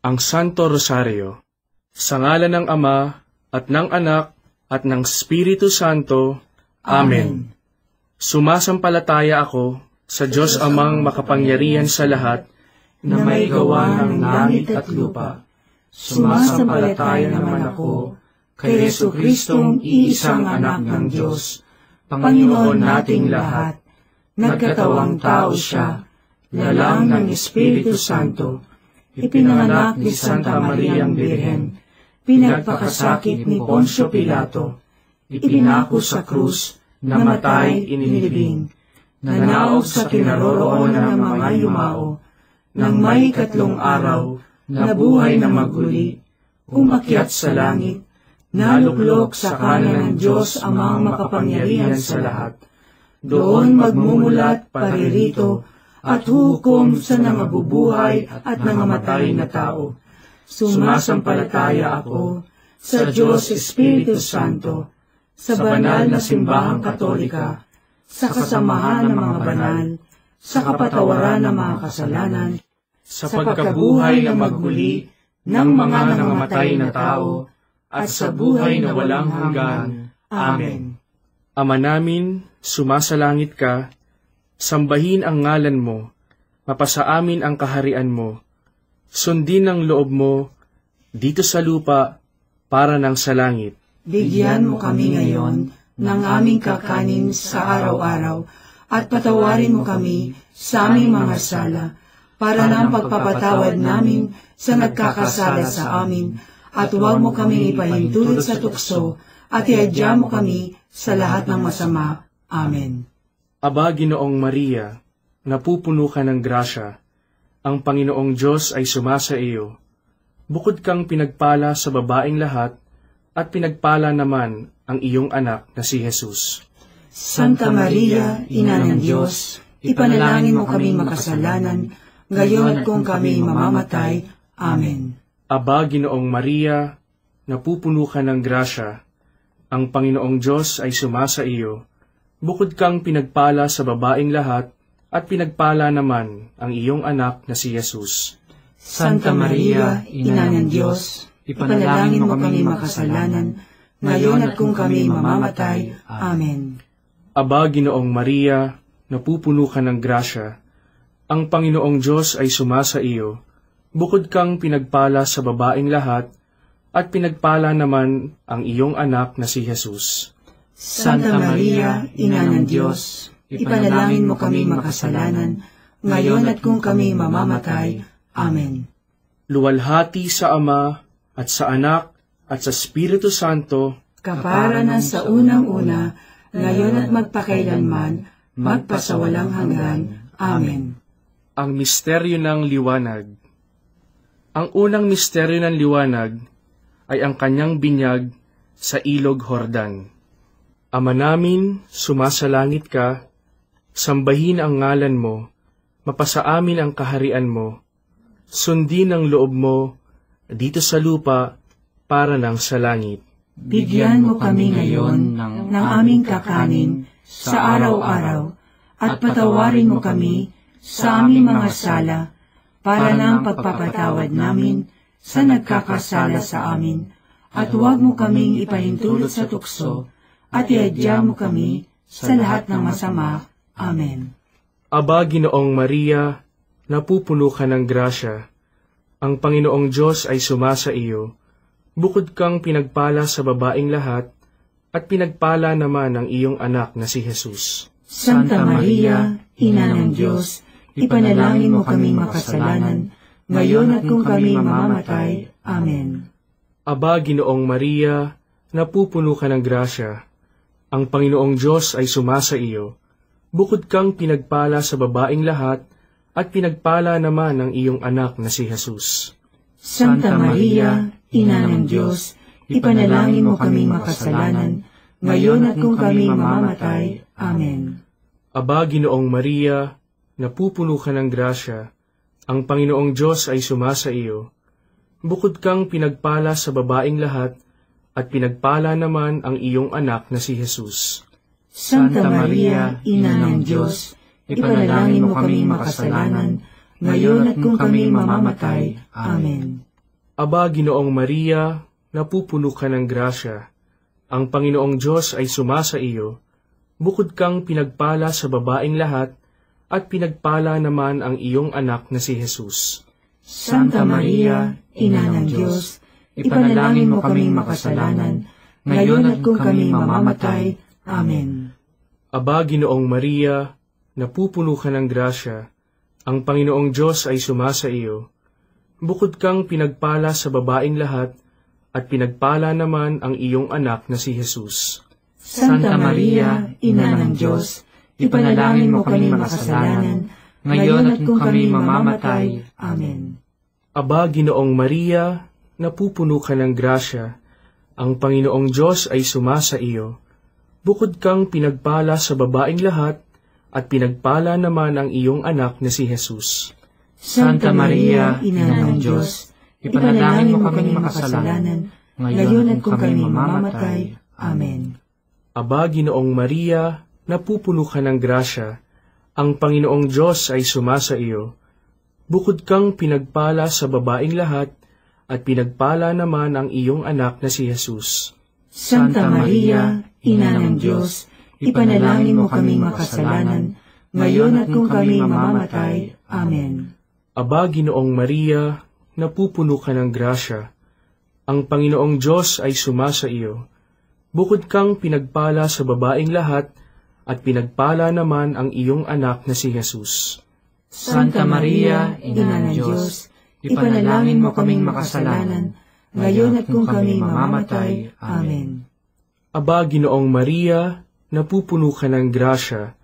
ang Santo Rosario. Sa ngalan ng Ama, at ng Anak, at ng Espiritu Santo. Amen. Sumasampalataya ako sa Diyos Amang makapangyarihan sa lahat, na may gawa ng langit at lupa. Sumasampalataya naman ako kay Jesucristong iisang anak ng Diyos, Panginoon nating lahat. Nagkatawang tao siya, lalang ng Espiritu Santo, ipinanganak ni Santa Mariang Birhen, pinagpakasakit ni Poncio Pilato, ipinako sa krus, namatay, inilibing, nanaog sa kinaroroonan ng mga yumao, nang may 3 araw, nabuhay na maguli, umakyat sa langit, naluklok sa kanan ng Diyos Amang makapangyarihan sa lahat. Doon magmumulat paririto at hukom sa nangabubuhay at nangamatay na tao. Sumasampalataya ako sa Diyos Espiritu Santo, sa banal na simbahang katolika, sa kasamahan ng mga banal, sa kapatawaran ng mga kasalanan, sa pagkabuhay na magmuli ng mga nangamatay na tao, at sa buhay na walang hanggan. Amen. Ama namin, sumasalangit ka, sambahin ang ngalan mo, mapasa amin ang kaharian mo, sundin ang loob mo, dito sa lupa, para ng sa langit. Bigyan mo kami ngayon ng aming kakanin sa araw-araw, at patawarin mo kami sa aming mga sala, para ng pagpapatawad namin sa nagkakasala sa amin, at huwag mo kaming ipahintulot sa tukso, at iadya mo kami sa lahat ng masama. Amen. Aba, Ginoong Maria, napupuno ka ng grasya, ang Panginoong Diyos ay sumasa iyo. Bukod kang pinagpala sa babaeng lahat, at pinagpala naman ang iyong anak na si Jesus. Santa Maria, Ina ng Diyos, ipanalangin mo kaming makasalanan, ngayon at kung kami mamamatay. Amen. Aba, Ginoong Maria, napupuno ka ng grasya, ang Panginoong Diyos ay sumasa iyo. Bukod kang pinagpala sa babaeng lahat, at pinagpala naman ang iyong anak na si Jesus. Santa Maria, Ina ng Diyos, ipanalangin mo kami makasalanan, ngayon at kung kami mamamatay. Amen. Aba, Ginoong Maria, napupuno ka ng grasya, ang Panginoong Diyos ay sumasa iyo. Bukod kang pinagpala sa babaeng lahat, at pinagpala naman ang iyong anak na si Jesus. Santa Maria, Ina ng Diyos, ipanalangin mo kami makasalanan, ngayon at kung kami mamamatay. Amen. Luwalhati sa Ama, at sa Anak, at sa Espiritu Santo, kapara na sa unang-una, ngayon at magpakailanman, magpasawalang hanggan. Amen. Ang misteryo ng liwanag. Ang unang misteryo ng liwanag ay ang kanyang binyag sa ilog Jordan. Ama namin, sumasalangit ka, sambahin ang ngalan mo, mapasa amin ang kaharian mo, sundin ang loob mo, dito sa lupa, para ng sa langit. Bigyan mo kami ngayon ng aming kakanin sa araw-araw, at patawarin mo kami sa aming mga sala, para ng pagpapatawad namin sa nagkakasala sa amin, at huwag mo kaming ipahintulot sa tukso, at iadya mo kami sa lahat ng masama. Amen. Aba, Ginoong Maria, napupuno ka ng grasya, ang Panginoong Diyos ay sumasa iyo. Bukod kang pinagpala sa babaeng lahat, at pinagpala naman ang iyong anak na si Jesus. Santa Maria, Ina ng Diyos, ipanalangin mo kaming makasalanan, ngayon at kung kami mamamatay. Amen. Aba, Ginoong Maria, napupuno ka ng grasya, ang Panginoong Diyos ay sumasa iyo. Bukod kang pinagpala sa babaeng lahat, at pinagpala naman ang iyong anak na si Jesus. Santa Maria, Ina ng Diyos, ipanalangin mo kaming makasalanan, ngayon at kung kami mamamatay. Amen. Aba, Ginoong Maria, napupuno ka ng grasya, ang Panginoong Diyos ay sumasa iyo. Bukod kang pinagpala sa babaeng lahat, at pinagpala naman ang iyong anak na si Jesus. Santa Maria, Ina ng Diyos, ipanalangin mo kaming makasalanan, ngayon at kung kami mamamatay. Amen. Aba, Ginoong Maria, napupuno ka ng grasya. Ang Panginoong Diyos ay sumasa iyo. Bukod kang pinagpala sa babaeng lahat, at pinagpala naman ang iyong anak na si Jesus. Santa Maria, Ina ng Diyos, ipanalangin mo kaming makasalanan, ngayon at kung kami mamamatay. Amen. Aba, Ginoong Maria, napupuno ka ng grasya. Ang Panginoong Diyos ay sumasa iyo. Bukod kang pinagpala sa babaeng lahat, at pinagpala naman ang iyong anak na si Jesus. Santa Maria, Ina ng Diyos, ipanalangin mo kami makasalanan, ngayon at kung kami mamamatay. Amen. Aba, Ginoong Maria, napupuno ka ng grasya. Ang Panginoong Diyos ay sumasa iyo. Bukod kang pinagpala sa babaeng lahat, at pinagpala naman ang iyong anak na si Jesus. Santa Maria, Ina ng Diyos, ipanalangin mo kami makasalanan, ngayon at kung kami mamamatay. Amen. Aba, Ginoong Maria, napupuno ka ng grasya. Ang Panginoong Diyos ay sumasa iyo. Bukod kang pinagpala sa babaeng lahat, at pinagpala naman ang iyong anak na si Jesus. Santa Maria, Ina ng Diyos, ipanalangin mo kaming makasalanan, ngayon at kung kami mamamatay. Amen. Aba, Ginoong Maria, napupuno ka ng grasya. Ang Panginoong Diyos ay sumasa iyo. Bukod kang pinagpala sa babaeng lahat, at pinagpala naman ang iyong anak na si Jesus. Santa Maria, Ina ng Diyos, ipanalangin mo kaming makasalanan, ngayon at kung kami mamamatay. Amen. Aba, Ginoong Maria, napupuno ka ng grasya.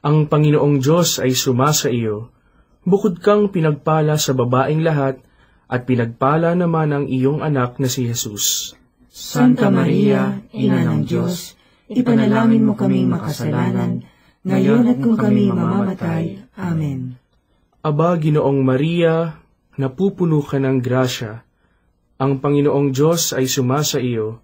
Ang Panginoong Diyos ay sumasa iyo. Bukod kang pinagpala sa babaeng lahat, at pinagpala naman ang iyong anak na si Jesus. Santa Maria, Ina ng Diyos, ipanalangin mo kaming makasalanan, ngayon at kung kami mamamatay. Amen. Aba, Ginoong Maria, napupuno ka ng grasya. Ang Panginoong Diyos ay sumasa iyo.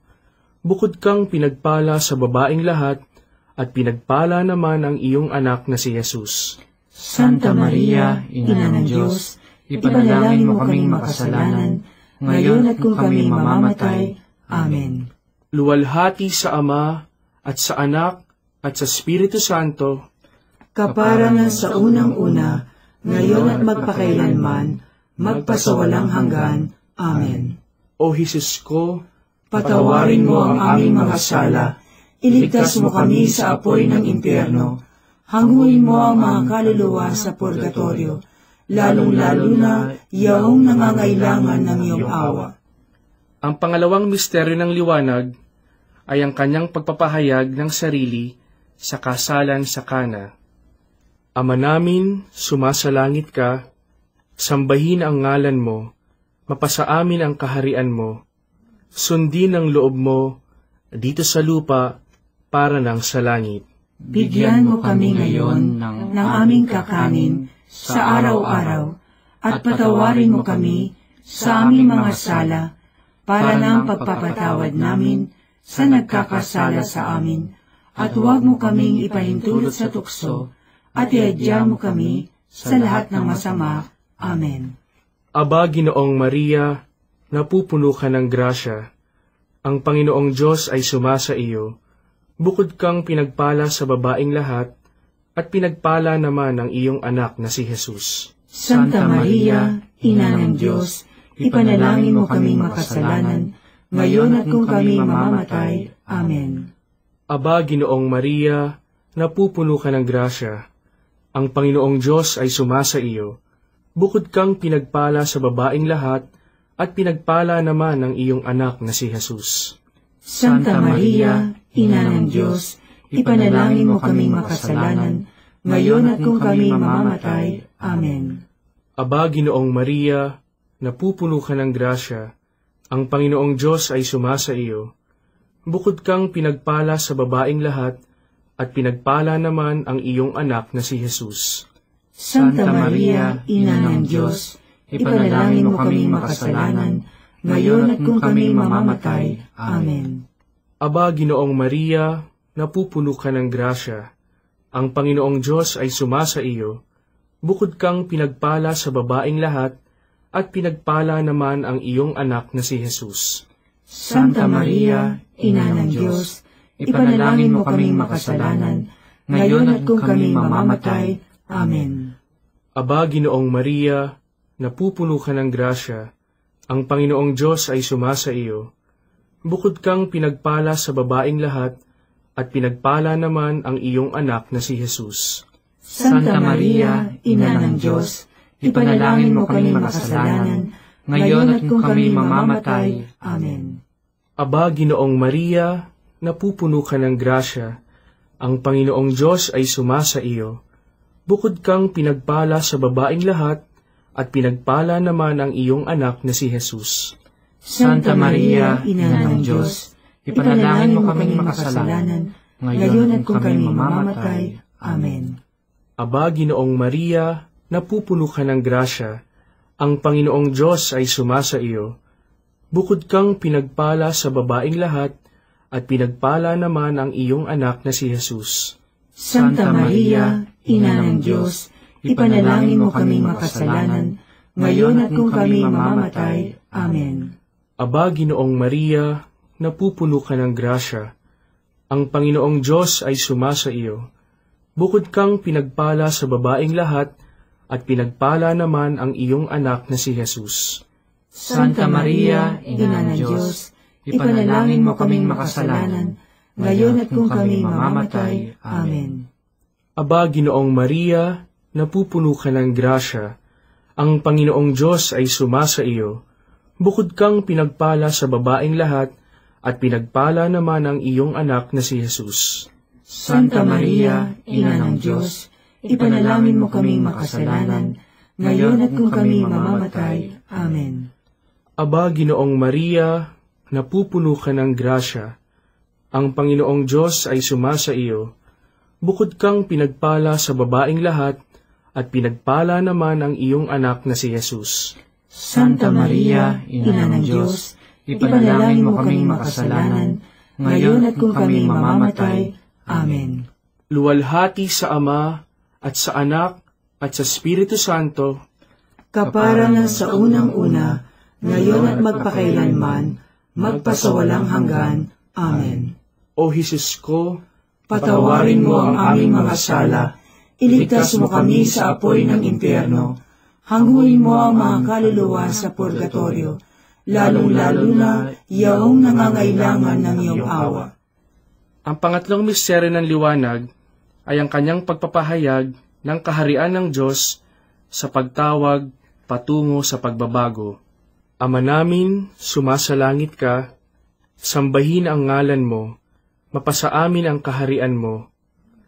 Bukod kang pinagpala sa babaeng lahat, at pinagpala naman ang iyong anak na si Jesus. Santa Maria, Ina ng Diyos, ipanalangin mo kaming makasalanan, ngayon at kung kami mamamatay. Amen. Luwalhati sa Ama, at sa Anak, at sa Espiritu Santo, kaparangan sa unang-una, ngayon at magpakailanman, magpasawalang hanggan. Amen. O Jesus ko, Patawarin mo ang aming mga sala, iligtas mo kami sa apoy ng impyerno, hanguin mo ang mga kaluluwa sa purgatorio, lalong-lalo na yaong nangangailangan ng iyong awa. Ang pangalawang misteryo ng liwanag ay ang kanyang pagpapahayag ng sarili sa kasalan sa Kana. Ama namin, sumasalangit ka, sambahin ang ngalan mo, mapasa amin ang kaharian mo, sundin ang loob mo dito sa lupa para ng sa langit. Bigyan mo kami ngayon ng aming kakanin sa araw-araw, at patawarin mo kami sa aming mga sala, para ng pagpapatawad namin sa nagkakasala sa amin, at huwag mo kaming ipahintulot sa tukso, at iadya mo kami sa lahat ng masama. Amen. Aba, Ginoong Maria, napupuno ka ng grasya. Ang Panginoong Diyos ay sumasa iyo. Bukod kang pinagpala sa babaeng lahat, at pinagpala naman ang iyong anak na si Jesus. Santa Maria, Ina ng Diyos, ipanalangin mo kaming makasalanan, ngayon at kung kami mamamatay. Amen. Aba, Ginoong Maria, napupuno ka ng grasya. Ang Panginoong Diyos ay sumasa iyo. Bukod kang pinagpala sa babaeng lahat, at pinagpala naman ang iyong anak na si Jesus. Santa Maria, Ina ng Diyos, ipanalangin mo kaming makasalanan, ngayon at kung kami mamamatay. Amen. Aba, Ginoong Maria, napupuno ka ng grasya. Ang Panginoong Diyos ay sumasa iyo. Bukod kang pinagpala sa babaeng lahat, at pinagpala naman ang iyong anak na si Jesus. Santa Maria, Ina ng Diyos, ipanalangin mo kaming makasalanan, ngayon at kung kami mamamatay. Amen. Aba, Ginoong Maria, napupuno ka ng grasya. Ang Panginoong Diyos ay sumasa iyo. Bukod kang pinagpala sa babaeng lahat, at pinagpala naman ang iyong anak na si Jesus. Santa Maria, Ina ng Diyos, ipanalangin mo kaming makasalanan, ngayon at kung kami mamamatay. Amen. Aba, Ginoong Maria, napupuno ka ng grasya, ang Panginoong Diyos ay sumasa iyo. Bukod kang pinagpala sa babaeng lahat, at pinagpala naman ang iyong anak na si Jesus. Santa Maria, Ina ng Diyos, ipanalangin mo kaming makasalanan, ngayon at kung kami mamamatay. Amen. Aba, Ginoong Maria, napupuno ka ng grasya, ang Panginoong Diyos ay sumasa iyo. Bukod kang pinagpala sa babaeng lahat, at pinagpala naman ang iyong anak na si Jesus. Santa Maria, Ina ng Diyos, ipanalangin mo kaming makasalanan, ngayon at kung kami mamamatay. Amen. Aba, Ginoong Maria, napupuno ka ng grasya, ang Panginoong Diyos ay sumasa iyo. Bukod kang pinagpala sa babaeng lahat, at pinagpala naman ang iyong anak na si Jesus. Santa Maria, Ina ng Diyos, ipanalangin mo kaming makasalanan, ngayon at kung kami mamamatay. Amen. Aba, Ginoong Maria, napupuno ka ng grasya, ang Panginoong Diyos ay sumasa iyo. Bukod kang pinagpala sa babaeng lahat, at pinagpala naman ang iyong anak na si Jesus. Santa Maria, Ina ng Diyos, ipanalangin mo kaming makasalanan, ngayon at kung kami mamamatay. Amen. Aba, Ginoong Maria, napupuno ka ng grasya, ang Panginoong Diyos ay sumasa iyo. Bukod kang pinagpala sa babaeng lahat, at pinagpala naman ang iyong anak na si Jesus. Santa Maria, Ina ng Diyos, ipanalangin mo kaming makasalanan, ngayon at kung kami mamamatay. Amen. Aba, Ginoong Maria, napupuno ka ng grasya, ang Panginoong Diyos ay sumasa iyo. Bukod kang pinagpala sa babaeng lahat, at pinagpala naman ang iyong anak na si Jesus. Santa Maria, Ina ng Diyos, ipanalangin mo kaming makasalanan, ngayon at kung kami mamamatay. Amen. Luwalhati sa Ama, at sa Anak, at sa Espiritu Santo, kapara na sa unang-una, ngayon at magpakailanman, magpasawalang hanggan. Amen. O Jesus ko, patawarin mo ang aming mga sala, iligtas mo kami sa apoy ng impyerno, hanguin mo ang mga kaluluwa sa purgatorio, lalong-lalo na yaong nangangailangan ng iyong awa. Ang pangatlong misteryo ng liwanag ay ang kanyang pagpapahayag ng kaharian ng Diyos sa pagtawag patungo sa pagbabago. Ama namin, sumasalangit ka, sambahin ang ngalan mo, mapasa amin ang kaharian mo,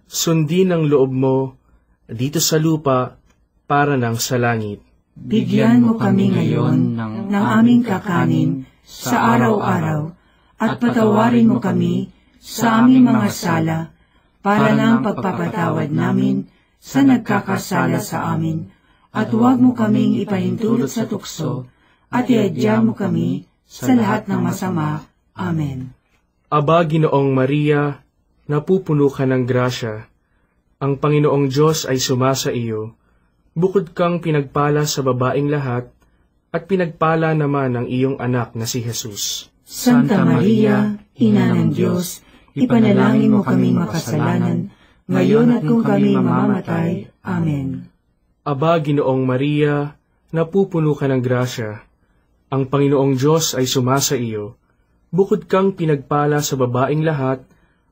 sundin ang loob mo dito sa lupa para nang sa langit. Bigyan mo kami ngayon ng aming kakanin sa araw-araw, at patawarin mo kami sa aming mga sala, para nang pagpapatawad namin sa nagkakasala sa amin, at huwag mo kaming ipahintulot sa tukso, at iadya mo kami sa lahat ng masama. Amen. Aba, Ginoong Maria, napupuno ka ng grasya, ang Panginoong Diyos ay sumasa iyo. Bukod kang pinagpala sa babaeng lahat, at pinagpala naman ang iyong anak na si Jesus. Santa Maria, Ina ng Diyos, ipanalangin mo kaming makasalanan, ngayon at kung kami mamamatay. Amen. Aba, Ginoong Maria, napupuno ka ng grasya, ang Panginoong Diyos ay sumasa iyo. Bukod kang pinagpala sa babaeng lahat,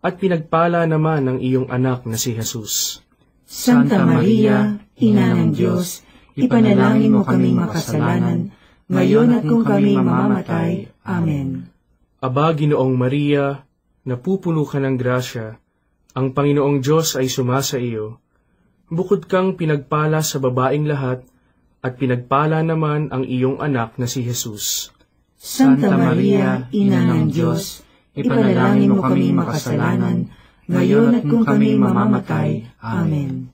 at pinagpala naman ang iyong anak na si Jesus. Santa Maria, Ina ng Diyos, ipanalangin mo kaming makasalanan, ngayon at kung kami mamamatay. Amen. Aba, Ginoong Maria, napupuno ka ng grasya, ang Panginoong Diyos ay sumasa iyo. Bukod kang pinagpala sa babaeng lahat, at pinagpala naman ang iyong anak na si Jesus. Santa Maria, Ina ng Diyos, ipanalangin mo kaming makasalanan, ngayon at kung kami mamamatay. Amen.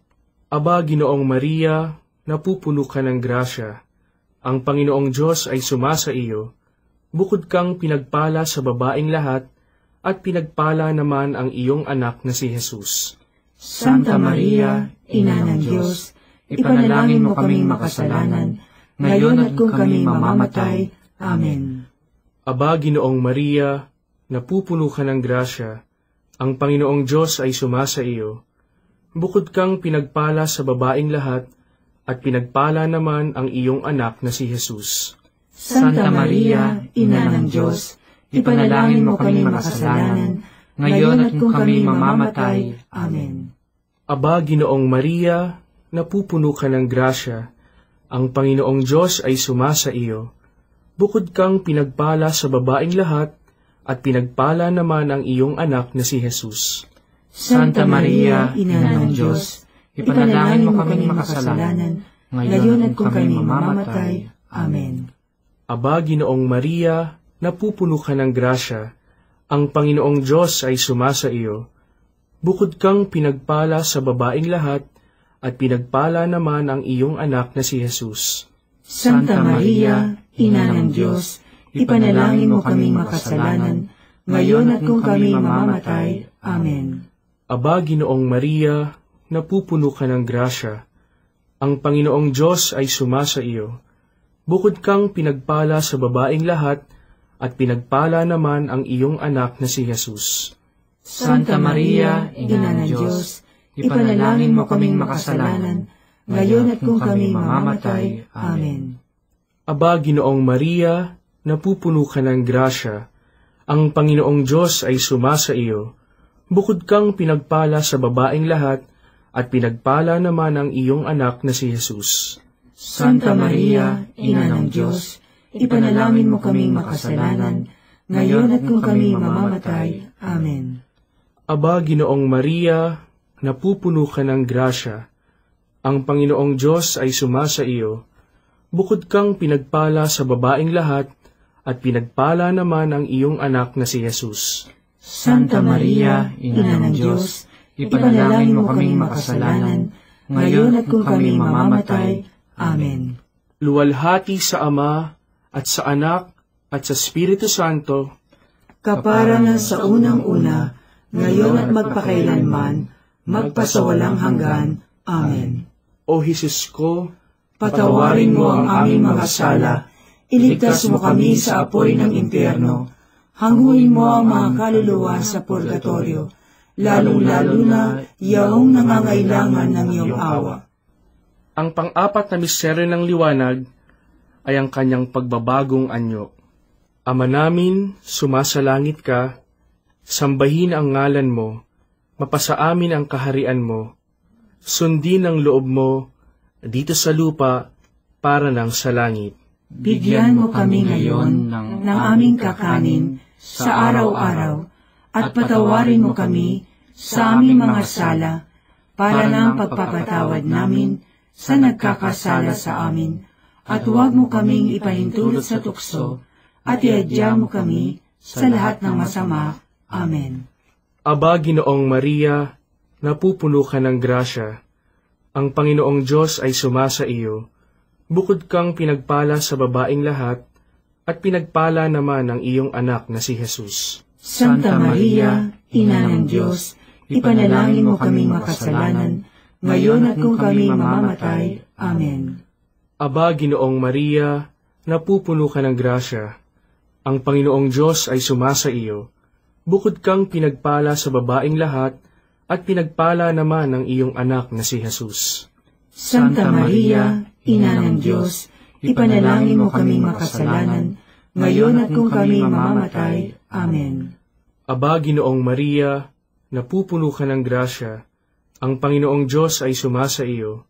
Aba, Ginoong Maria, napupuno ka ng grasya, ang Panginoong Diyos ay sumasa iyo. Bukod kang pinagpala sa babaeng lahat, at pinagpala naman ang iyong anak na si Jesus. Santa Maria, Ina ng Diyos, ipanalangin mo kaming makasalanan, ngayon at kung kami mamamatay. Amen. Aba, Ginoong Maria, napupuno ka ng grasya, ang Panginoong Diyos ay sumasa iyo. Bukod kang pinagpala sa babaeng lahat, at pinagpala naman ang iyong anak na si Jesus. Santa Maria, Ina ng Diyos, ipanalangin mo kami makasalanan, ngayon at kung kami mamamatay. Amen. Aba, Ginoong Maria, napupuno ka ng grasya, ang Panginoong Diyos ay sumasa iyo. Bukod kang pinagpala sa babaeng lahat, at pinagpala naman ang iyong anak na si Jesus. Santa Maria, Ina ng Diyos, ipanalangin mo kami makasalanan, ngayon at kung kami mamamatay. Amen. Aba, Ginoong Maria, napupuno ka ng grasya, ang Panginoong Diyos ay sumasa iyo. Bukod kang pinagpala sa babaeng lahat, at pinagpala naman ang iyong anak na si Jesus. Santa Maria, Ina ng Diyos, ipanalangin mo kaming makasalanan, ngayon at kung kami mamamatay. Amen. Aba, Ginoong Maria, napupuno ka ng grasya, ang Panginoong Diyos ay sumasa iyo. Bukod kang pinagpala sa babaeng lahat, at pinagpala naman ang iyong anak na si Jesus. Santa Maria, Ina ng Diyos, ipanalangin mo kaming makasalanan, ngayon at kung kami mamamatay. Amen. Aba, Ginoong Maria, napupuno ka ng grasya, ang Panginoong Diyos ay sumasa iyo. Bukod kang pinagpala sa babaeng lahat, at pinagpala naman ang iyong anak na si Jesus. Santa Maria, Ina ng Diyos, ipanalangin mo kaming makasalanan, ngayon at kung kami mamamatay. Amen. Aba, Ginoong Maria, napupuno ka ng grasya, ang Panginoong Diyos ay sumasa iyo. Bukod kang pinagpala sa babaeng lahat, at pinagpala naman ang iyong anak na si Jesus. Santa Maria, Ina ng Diyos, ipanalangin mo kaming makasalanan, ngayon at kung kami mamamatay. Amen. Luwalhati sa Ama, at sa Anak, at sa Espiritu Santo, kapara na sa unang-una, ngayon at magpakailanman, magpasawalang hanggan. Amen. O Jesus ko, patawarin mo ang aming mga sala, iligtas mo kami sa apoy ng impyerno, hanguin mo ang mga kaluluwa sa purgatorio, lalong-lalo na yaong nangangailangan ng iyong awa. Ang pang-apat na misteryo ng liwanag ay ang kanyang pagbabagong anyo. Ama namin, sumasalangit ka, sambahin ang ngalan mo, mapasa amin ang kaharian mo, sundin ang loob mo, dito sa lupa, para nang sa langit. Bigyan mo kami ngayon ng aming kakanin sa araw-araw, at patawarin mo kami sa aming mga sala, para nang pagpapatawad namin sa nagkakasala sa amin, at huwag mo kaming ipahintulot sa tukso, at iadya mo kami sa lahat ng masama. Amen. Aba, Ginoong Maria, napupuno ka ng grasya, ang Panginoong Diyos ay sumasa iyo. Bukod kang pinagpala sa babaeng lahat, at pinagpala naman ang iyong anak na si Jesus. Santa Maria, Ina ng Diyos, ipanalangin mo kaming makasalanan, ngayon at kung kami mamamatay. Amen. Aba, Ginoong Maria, napupuno ka ng grasya, ang Panginoong Diyos ay sumasa iyo. Bukod kang pinagpala sa babaeng lahat, at pinagpala naman ang iyong anak na si Jesus. Santa Maria, Ina ng Diyos, ipanalangin mo kaming makasalanan, ngayon at kung kami mamamatay. Amen. Aba, Ginoong Maria, napupuno ka ng grasya, ang Panginoong Diyos ay sumasa iyo.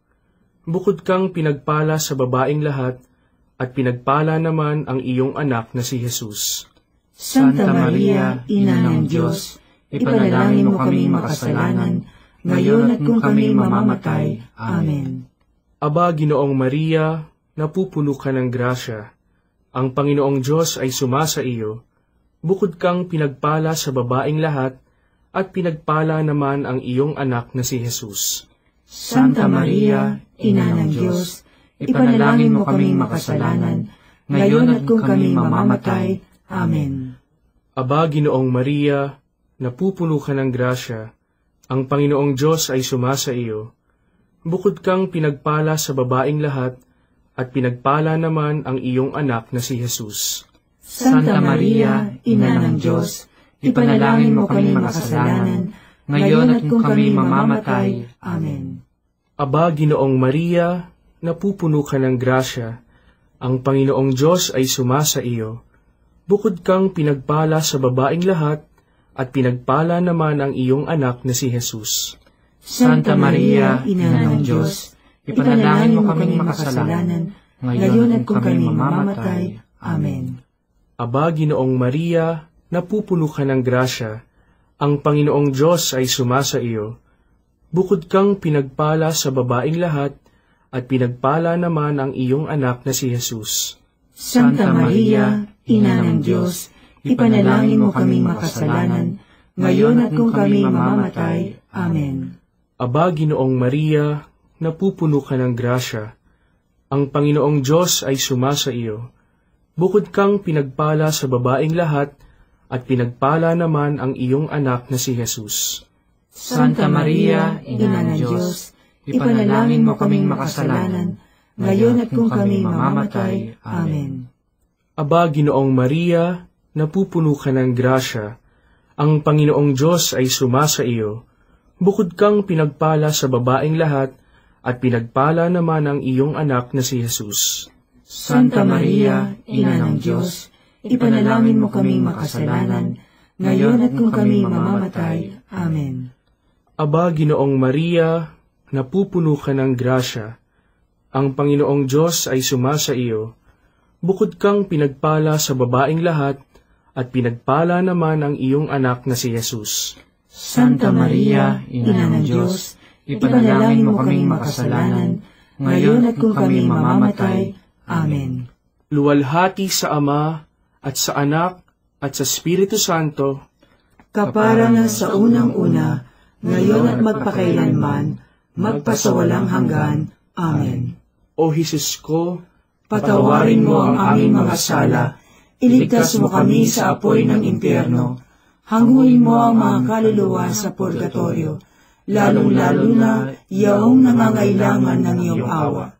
Bukod kang pinagpala sa babaeng lahat, at pinagpala naman ang iyong anak na si Jesus. Santa Maria, Ina ng Diyos, ipanalangin mo kaming makasalanan, ngayon at kung kami mamamatay. Amen. Aba, Ginoong Maria, napupuno ka ng grasya, ang Panginoong Diyos ay sumasa iyo. Bukod kang pinagpala sa babaeng lahat, at pinagpala naman ang iyong anak na si Jesus. Santa Maria, Ina ng Diyos, ipanalangin mo kaming makasalanan, ngayon at kung kami mamamatay. Amen. Aba, Ginoong Maria, napupuno ka ng grasya, ang Panginoong Diyos ay sumasa iyo. Bukod kang pinagpala sa babaeng lahat, at pinagpala naman ang iyong anak na si Jesus. Santa Maria, Ina ng Diyos, ipanalangin mo kami makasalanan, ngayon at kung kami mamamatay. Amen. Aba, Ginoong Maria, napupuno ka ng grasya, ang Panginoong Diyos ay sumasa iyo. Bukod kang pinagpala sa babaeng lahat, at pinagpala naman ang iyong anak na si Jesus. Santa Maria, Ina ng Diyos, ipanalangin mo kaming makasalanan, ngayon at kung kami mamamatay. Amen. Aba, Ginoong Maria, napupuno ka ng grasya, ang Panginoong Diyos ay sumasa iyo. Bukod kang pinagpala sa babaeng lahat, at pinagpala naman ang iyong anak na si Jesus. Santa Maria, Ina ng Diyos, ipanalangin mo kaming makasalanan, ngayon at kung kami mamamatay. Amen. Aba, Ginoong Maria, napupuno ka ng grasya, ang Panginoong Diyos ay sumasa iyo. Bukod kang pinagpala sa babaeng lahat, at pinagpala naman ang iyong anak na si Jesus. Santa Maria, Ina ng Diyos, ipanalangin mo kaming makasalanan, ngayon at kung kami mamamatay. Amen. Aba, Ginoong Maria, napupuno ka ng grasya, ang Panginoong Diyos ay sumasa iyo. Bukod kang pinagpala sa babaeng lahat, at pinagpala naman ang iyong anak na si Jesus. Santa Maria, Ina ng Diyos, ipanalangin mo kaming makasalanan, ngayon at kung kami mamamatay. Amen. Aba, Ginoong Maria, napupuno ka ng grasya, ang Panginoong Diyos ay sumasa iyo. Bukod kang pinagpala sa babaeng lahat, at pinagpala naman ang iyong anak na si Jesus. Santa Maria, Ina ng Diyos, ipanalangin mo kaming makasalanan, ngayon at kung kami mamamatay. Amen. Luwalhati sa Ama, at sa Anak, at sa Espiritu Santo, kapara na sa unang-una, ngayon at magpakailanman, magpasawalang hanggan. Amen. O Jesus ko, patawarin mo ang aming mga sala, iligtas mo kami sa apoy ng impyerno, hanguin mo ang mga kaluluwa sa purgatorio, lalong-lalo na yaong nangangailangan ng iyong awa.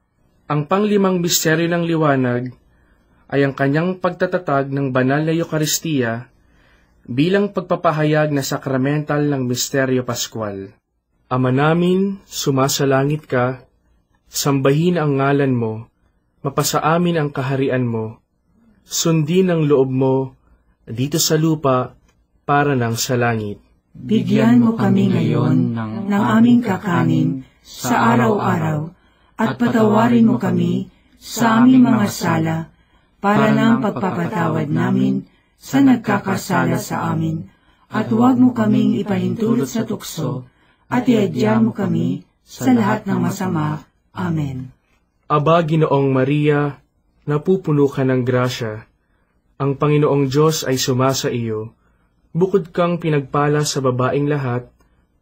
Ang panglimang misteryo ng liwanag ay ang kanyang pagtatatag ng banal na Eucharistia bilang pagpapahayag na sakramental ng misteryo Pascual. Ama namin, sumasalangit ka, sambahin ang ngalan mo, mapasa amin ang kaharian mo, sundin ang loob mo dito sa lupa para ng sa langit. Bigyan mo kami ngayon ng aming kakanin sa araw-araw, at patawarin mo kami sa aming mga sala para ng pagpapatawad namin sa nagkakasala sa amin, at huwag mo kaming ipahintulot sa tukso, at iadya mo kami sa lahat ng masama. Amen. Aba, Ginoong Maria, napupuno ka ng grasya, ang Panginoong Diyos ay sumasa iyo. Bukod kang pinagpala sa babaeng lahat,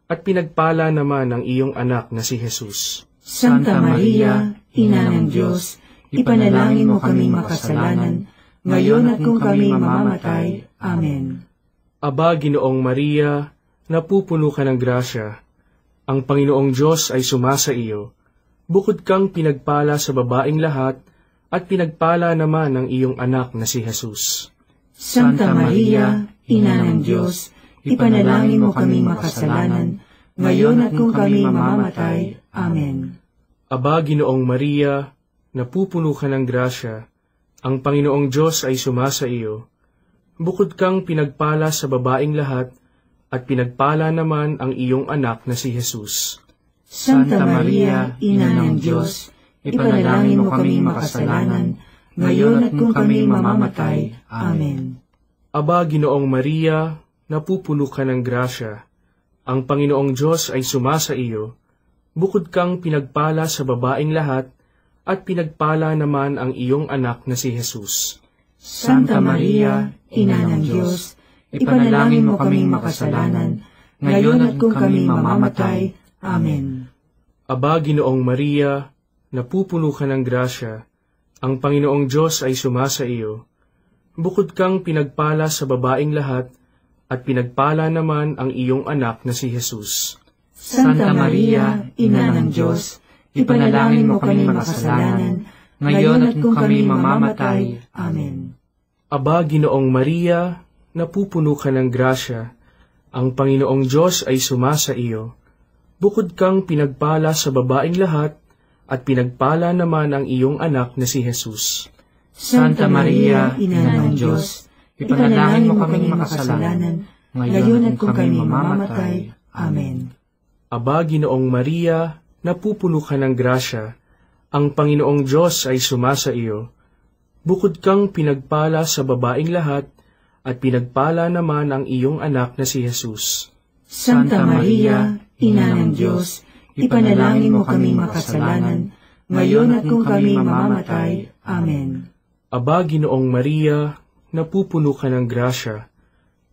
at pinagpala naman ang iyong anak na si Jesus. Santa Maria, Ina ng Diyos, ipanalangin mo kaming makasalanan, ngayon at kung kami mamamatay. Amen. Aba, Ginoong Maria, napupuno ka ng grasya, ang Panginoong Diyos ay sumasa iyo. Bukod kang pinagpala sa babaeng lahat, at pinagpala naman ang iyong anak na si Jesus. Santa Maria, Ina ng Diyos, ipanalangin mo kaming makasalanan, ngayon at kung kami mamamatay. Amen. Aba, Ginoong Maria, napupuno ka ng grasya, ang Panginoong Diyos ay sumasa iyo. Bukod kang pinagpala sa babaeng lahat, at pinagpala naman ang iyong anak na si Jesus. Santa Maria, Ina ng Diyos, ipanalangin mo kaming makasalanan, ngayon at kung kami mamamatay. Amen. Aba, Ginoong Maria, napupuno ka ng grasya, ang Panginoong Diyos ay sumasa iyo. Bukod kang pinagpala sa babaeng lahat, at pinagpala naman ang iyong anak na si Jesus. Santa Maria, Ina ng Diyos, ipanalangin mo kaming makasalanan, ngayon at kung kami mamamatay. Amen. Aba, Ginoong Maria, napupuno ka ng grasya, ang Panginoong Diyos ay sumasa iyo. Bukod kang pinagpala sa babaeng lahat, at pinagpala naman ang iyong anak na si Jesus. Santa Maria, Ina ng Diyos, ipanalangin mo kaming makasalanan, ngayon at kung kami mamamatay. Amen. Aba, Ginoong Maria, napupuno ka ng grasya, ang Panginoong Diyos ay sumasa iyo. Bukod kang pinagpala sa babaeng lahat, at pinagpala naman ang iyong anak na si Jesus. Santa Maria, Ina ng Diyos, ipanalangin mo kaming makasalanan, ngayon at kung kami mamamatay. Amen. Aba, Ginoong Maria, napupuno ka ng grasya, ang Panginoong Diyos ay sumasa iyo. Bukod kang pinagpala sa babaeng lahat, at pinagpala naman ang iyong anak na si Jesus. Santa Maria, Ina ng Diyos, ipanalangin mo kaming makasalanan, ngayon at kung kami mamamatay. Amen. Aba, Ginoong Maria, napupuno ka ng grasya,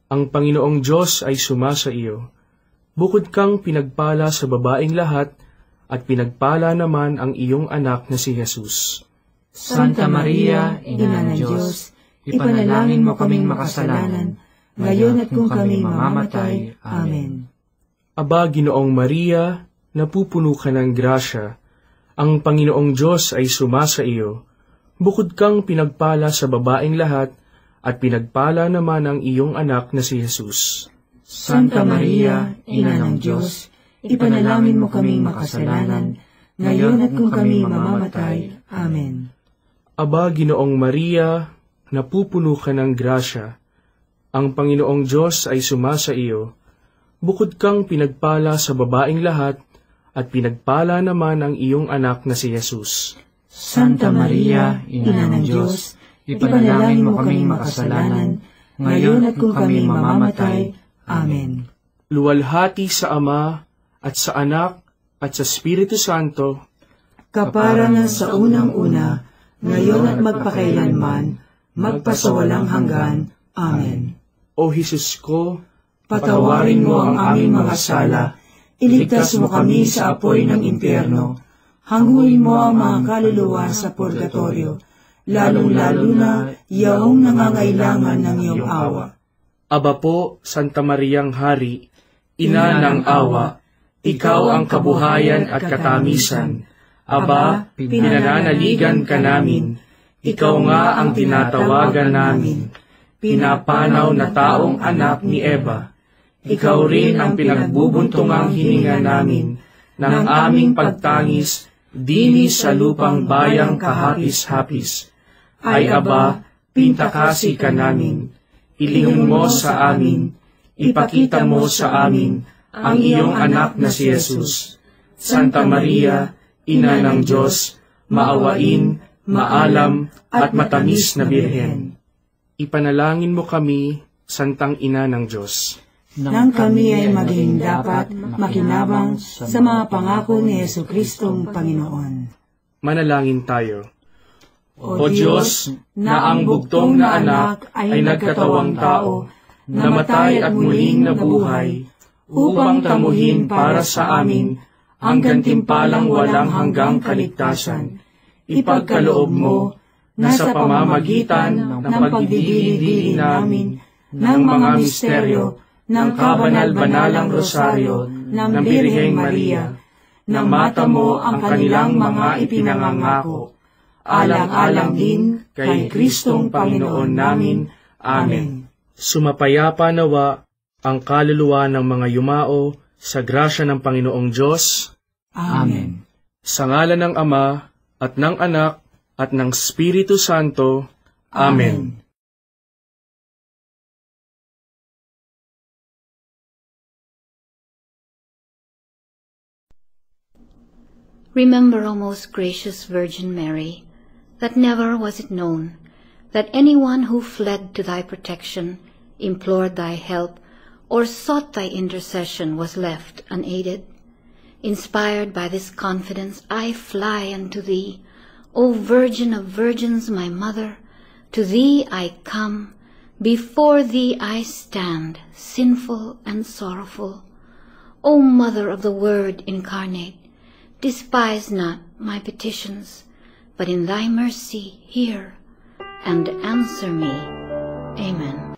ang Panginoong Diyos ay sumasa iyo. Bukod kang pinagpala sa babaeng lahat, at pinagpala naman ang iyong anak na si Jesus. Santa Maria, Ina ng Diyos, ipanalangin mo kaming makasalanan, ngayon at kung kami mamamatay. Amen. Aba, Ginoong Maria, napupuno ka ng grasya, ang Panginoong Diyos ay sumasa iyo. Bukod kang pinagpala sa babaeng lahat, at pinagpala naman ang iyong anak na si Jesus. Santa Maria, Ina ng Diyos, ipanalangin mo kaming makasalanan, ngayon at kung kami mamamatay. Amen. Aba, Ginoong Maria, napupuno ka ng grasya, ang Panginoong Diyos ay sumasa iyo. Bukod kang pinagpala sa babaeng lahat, at pinagpala naman ang iyong anak na si Jesus. Santa Maria, Ina ng Diyos, ipanalangin mo kaming makasalanan, ngayon at kung kami mamamatay. Amen. Luwalhati sa Ama, at sa Anak, at sa Espiritu Santo, kapara nga sa unang-una, ngayon at magpakailanman, magpasawalang hanggan. Amen. O Jesus ko, patawarin mo ang aming mga sala, iligtas mo kami sa apoy ng impyerno, hanguin mo ang mga kaluluwa sa purgatorio, lalong-lalo na yaong nangangailangan ng iyong awa. Aba po, Santa Mariang Hari, Ina ng awa, ikaw ang kabuhayan at katamisan. Aba, pinananaligan ka namin, ikaw nga ang tinatawagan namin, pinapanaw na taong anak ni Eva. Ikaw rin ang pinagbubuntungang hininga namin ng aming pagtangis dini sa lupang bayang kahapis-hapis. Ay aba, pintakasi ka namin, ilingon mo sa amin, ipakita mo sa amin ang iyong anak na si Jesus. Santa Maria, Ina ng Diyos, maawain, maalam, at matamis na Birhen. Ipanalangin mo kami, Santang Ina ng Diyos, nang kami ay maging dapat makinabang sa mga pangako ni Jesucristong Panginoon. Manalangin tayo. O Diyos, na ang bugtong na anak ay nagkatawang tao, namatay at muling nabuhay, upang tamuhin para sa amin ang gantimpalang walang hanggang kaligtasan. Ipagkaloob mo na sa pamamagitan ng pagdidili-dili namin ng mga misteryo ng kabanal-banalang rosaryo ng Birheng Maria, na mata mo ang kanilang mga ipinangangako, alang-alang din kay Kristong Panginoon namin. Amen. Sumapayapa nawa ang kaluluwa ng mga yumao sa grasya ng Panginoong Diyos. Amen. Sa ngalan ng Ama, at ng Anak, at ng Espiritu Santo. Amen. Remember, O most gracious Virgin Mary, that never was it known that anyone who fled to thy protection, implored thy help, or sought thy intercession was left unaided. Inspired by this confidence, I fly unto thee, O Virgin of Virgins, my Mother. To thee I come, before thee I stand, sinful and sorrowful. O Mother of the Word incarnate, despise not my petitions, but in thy mercy hear and answer me. Amen.